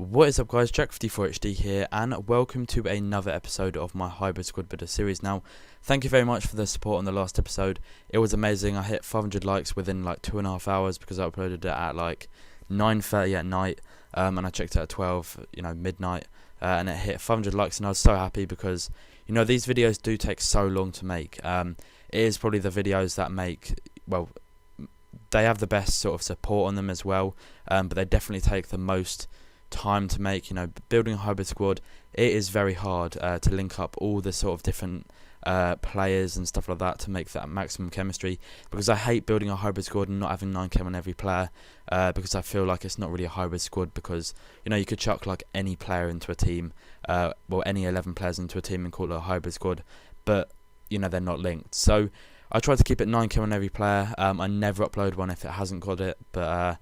What is up, guys? Jack54HD here, and welcome to another episode of my Hybrid Squad Builder series. Now, thank you very much for the support on the last episode. It was amazing. I hit 500 likes within like 2.5 hours because I uploaded it at like 9:30 at night, and I checked it at 12, midnight, and it hit 500 likes, and I was so happy because these videos do take so long to make. It is probably the videos that make, well, they have the best sort of support on them as well, but they definitely take the most time to make. Building a hybrid squad, it is very hard to link up all the sort of different players and stuff like that to make that maximum chemistry, because I hate building a hybrid squad and not having 9 chem on every player, because I feel like it's not really a hybrid squad, because you could chuck like any player into a team, any 11 players into a team and call it a hybrid squad, but they're not linked. So I try to keep it 9 chem on every player. I never upload one if it hasn't got it, but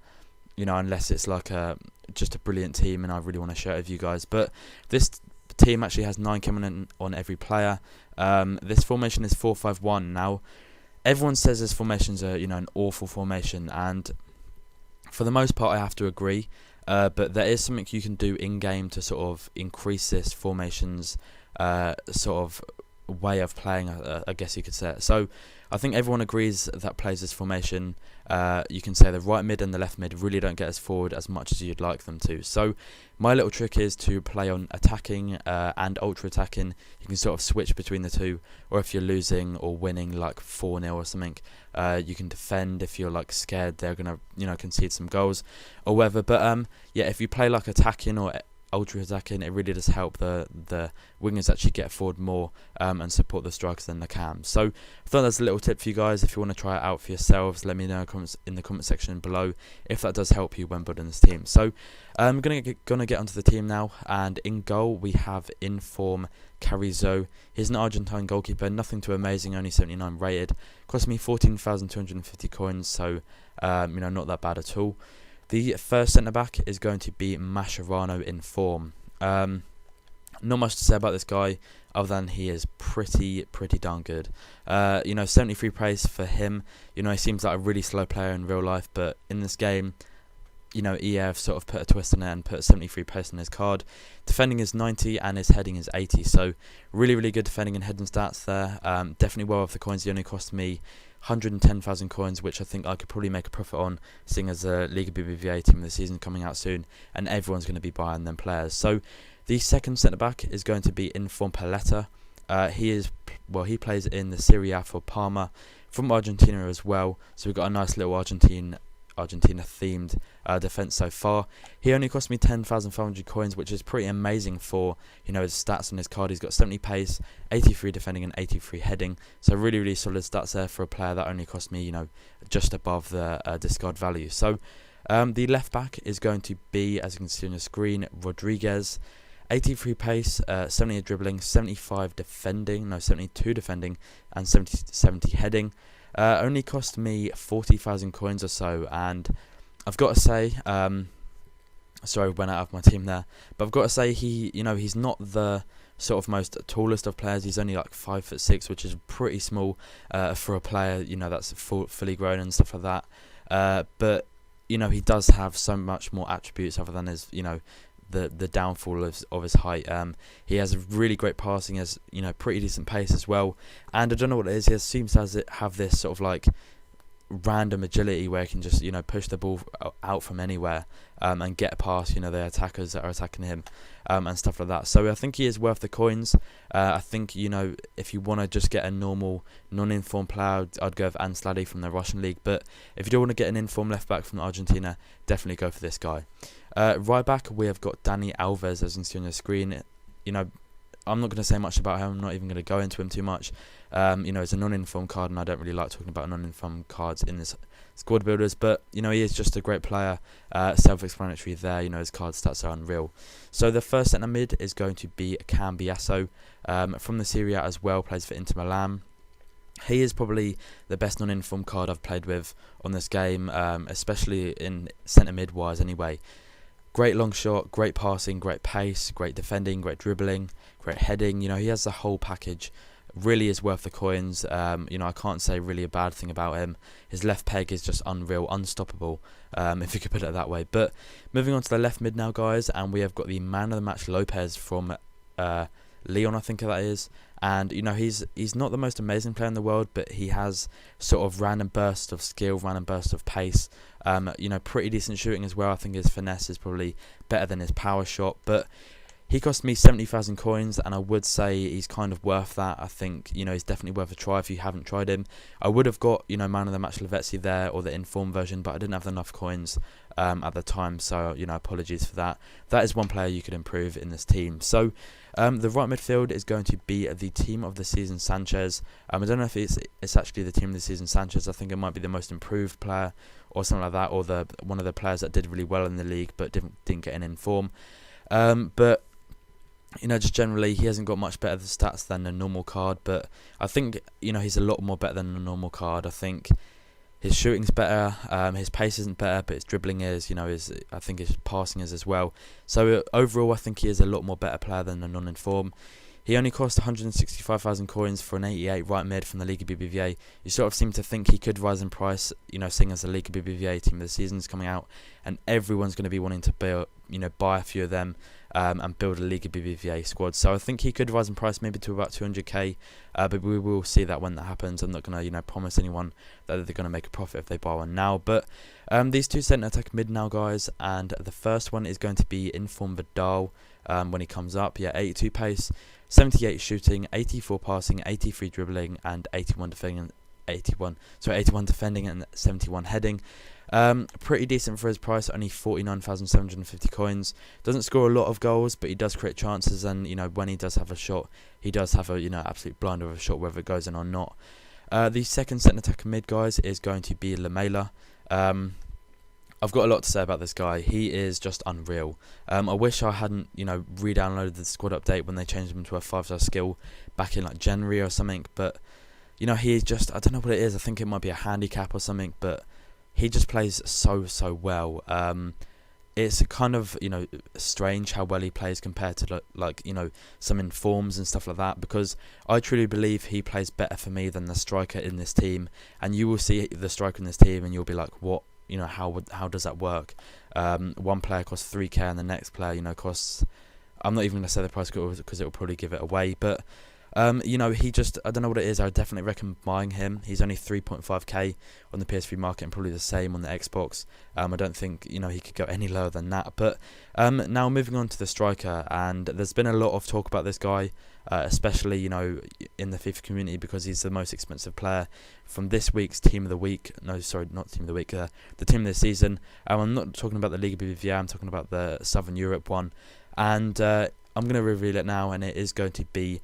unless it's like just a brilliant team and I really want to share it with you guys. But this team actually has 9 chem on every player. This formation is 4-5-1. Now, everyone says this formation's an awful formation, and for the most part I have to agree. But there is something you can do in game to sort of increase this formation's sort of way of playing, I guess you could say it. So I think everyone agrees that plays this formation. You can say the right mid and the left mid really don't get us forward as much as you'd like them to. So my little trick is to play on attacking and ultra attacking. You can sort of switch between the two, or if you're losing or winning like 4-0 or something, you can defend if you're like scared they're gonna concede some goals or whatever. But yeah, if you play like attacking or ultra attacking, it really does help the wingers actually get forward more and support the strikers than the cams. So I thought that's a little tip for you guys. If you want to try it out for yourselves, let me know in the comment section below if that does help you when building this team. So I'm gonna get onto the team now, and in goal we have Inform Carrizo. He's an Argentine goalkeeper, nothing too amazing, only 79 rated. Cost me 14,250 coins, so not that bad at all. The first centre-back is going to be Mascherano in form. Not much to say about this guy other than he is pretty darn good. 73 pace for him. He seems like a really slow player in real life, but in this game, EA have sort of put a twist on it and put 73 pace on his card. Defending is 90 and his heading is 80, so really good defending and heading stats there. Definitely well worth the coins. He only cost me 110,000 coins, which I think I could probably make a profit on, seeing as the Liga BBVA team of the season coming out soon, and everyone's going to be buying them players. So the second centre back is going to be Inform Paletta. He plays in the Serie A for Parma, from Argentina as well. So we've got a nice little Argentina themed defense so far. He only cost me 10,500 coins, which is pretty amazing for his stats on his card. He's got 70 pace, 83 defending and 83 heading, so really solid stats there for a player that only cost me just above the discard value. So the left back is going to be, as you can see on your screen, Rodriguez. 83 pace, 70 dribbling, 72 defending and 70 heading. Only cost me 40,000 coins or so, and I've got to say, sorry, I went out of my team there, but I've got to say he's not the sort of most tallest of players. He's only like 5'6", which is pretty small for a player that's fully grown and stuff like that. But he does have so much more attributes other than his the downfall of his height. He has really great passing, has pretty decent pace as well, and I don't know what it is, he seems to have this sort of like random agility where he can just push the ball out from anywhere and get past the attackers that are attacking him and stuff like that. So I think he is worth the coins. I think if you want to just get a normal non-informed player, I'd go with Ansladi from the Russian league, but if you do want to get an informed left back from Argentina, definitely go for this guy. Right back we have got Dani Alves, as you can see on your screen. I'm not going to say much about him. I'm not even going to go into him too much. It's a non-informed card, and I don't really like talking about non-informed cards in this squad builders. But he is just a great player. Self-explanatory there. His card stats are unreal. So the first centre mid is going to be Cambiasso, from the Serie A as well. Plays for Inter Milan. He is probably the best non-informed card I've played with on this game, especially in centre mid wise. Anyway. Great long shot, great passing, great pace, great defending, great dribbling, great heading. He has the whole package. really is worth the coins. I can't say really a bad thing about him. His left peg is just unreal, unstoppable, if you could put it that way. But moving on to the left mid now, guys, and we have got the man of the match, Lopez, from Lyon, I think that is. And he's not the most amazing player in the world, but he has sort of random bursts of skill, random bursts of pace. Pretty decent shooting as well. I think his finesse is probably better than his power shot, but he cost me 70,000 coins, and I would say he's kind of worth that. I think he's definitely worth a try if you haven't tried him. I would have got man of the match Lavezzi there, or the inform version, but I didn't have enough coins at the time, so apologies for that. That is one player you could improve in this team. So the right midfield is going to be the team of the season, Sanchez. I don't know if it's actually the team of the season, Sanchez. I think it might be the most improved player or something like that, or one of the players that did really well in the league but didn't get an inform. But just generally, he hasn't got much better stats than a normal card, but I think he's a lot more better than a normal card. I think his shooting's better, his pace isn't better, but his dribbling is, I think his passing is as well. So overall, I think he is a lot more better player than a non-inform. He only cost 165,000 coins for an 88 right mid from the Liga BBVA. You sort of seem to think he could rise in price, seeing as the Liga BBVA team of the season is coming out, and everyone's going to be wanting to buy a few of them and build a Liga BBVA squad. So I think he could rise in price maybe to about 200k, but we will see that when that happens. I'm not going to promise anyone that they're going to make a profit if they buy one now. But these two centre attack mid now, guys, and the first one is going to be Inform Vidal when he comes up. Yeah, 82 pace, 78 shooting, 84 passing, 83 dribbling, and 81 defending, 81 defending and 71 heading. Pretty decent for his price, only 49,750 coins. Doesn't score a lot of goals, but he does create chances, and when he does have a shot, he does have a absolute blinder of a shot, whether it goes in or not. The second centre attacker mid, guys, is going to be Lamela. I've got a lot to say about this guy. He is just unreal. I wish I hadn't re-downloaded the squad update when they changed him to a 5-star skill back in like January or something, but he is just, I don't know what it is. I think it might be a handicap or something, but he just plays so well. It's kind of strange how well he plays compared to some informs and stuff like that, because I truly believe he plays better for me than the striker in this team. And you will see the striker in this team and you'll be like, what? How does that work? One player costs 3k and the next player costs, I'm not even going to say the price because it will probably give it away, but he just, I don't know what it is. I definitely recommend buying him. He's only 3.5k on the PS3 market and probably the same on the Xbox. I don't think he could go any lower than that. But now moving on to the striker, and there's been a lot of talk about this guy, especially in the FIFA community, because he's the most expensive player from this week's Team of the Week. No, sorry, not Team of the Week. The Team of the Season. I'm not talking about the Liga BBVA. I'm talking about the Southern Europe one, and I'm going to reveal it now, and it is going to be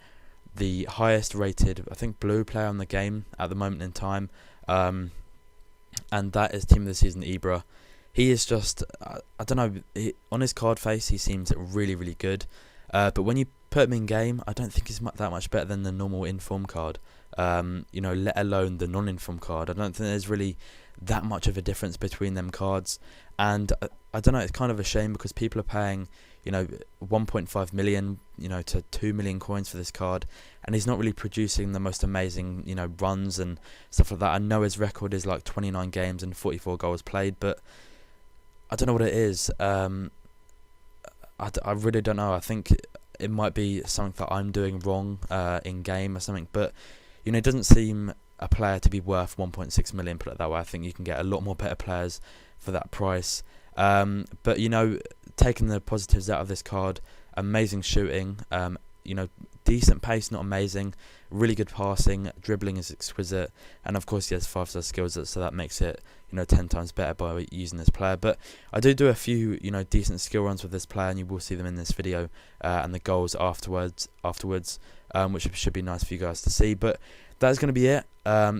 the highest rated, I think, blue player on the game at the moment in time, and that is Team of the Season Ibra. He is just, I don't know, on his card face he seems really good, but when you put him in game, I don't think he's that much better than the normal inform card, let alone the non-inform card. I don't think there's really that much of a difference between them cards, and I don't know, it's kind of a shame because people are paying 1.5 million, to 2 million coins for this card, and he's not really producing the most amazing, runs and stuff like that. I know his record is like 29 games and 44 goals played, but I don't know what it is. I really don't know. I think it might be something that I'm doing wrong in game or something, but it doesn't seem a player to be worth 1.6 million, put it that way. I think you can get a lot more better players for that price. But taking the positives out of this card, amazing shooting, decent pace, not amazing, really good passing, dribbling is exquisite, and of course he has 5-star skills, so that makes it 10 times better by using this player. But I do a few decent skill runs with this player, and you will see them in this video, and the goals afterwards, which should be nice for you guys to see. But that's going to be it.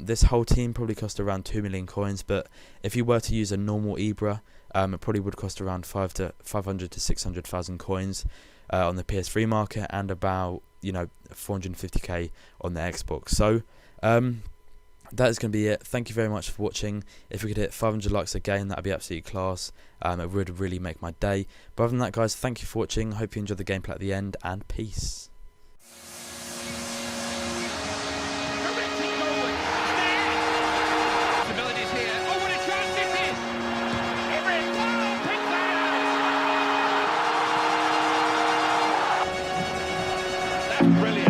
This whole team probably cost around 2 million coins, but if you were to use a normal Ibra, it probably would cost around 500 to 600,000 coins on the PS3 market, and about 450k on the Xbox. So that is going to be it. Thank you very much for watching. If we could hit 500 likes again, that would be absolutely class. It would really make my day. But other than that, guys, thank you for watching. Hope you enjoyed the gameplay at the end, and peace. Brilliant.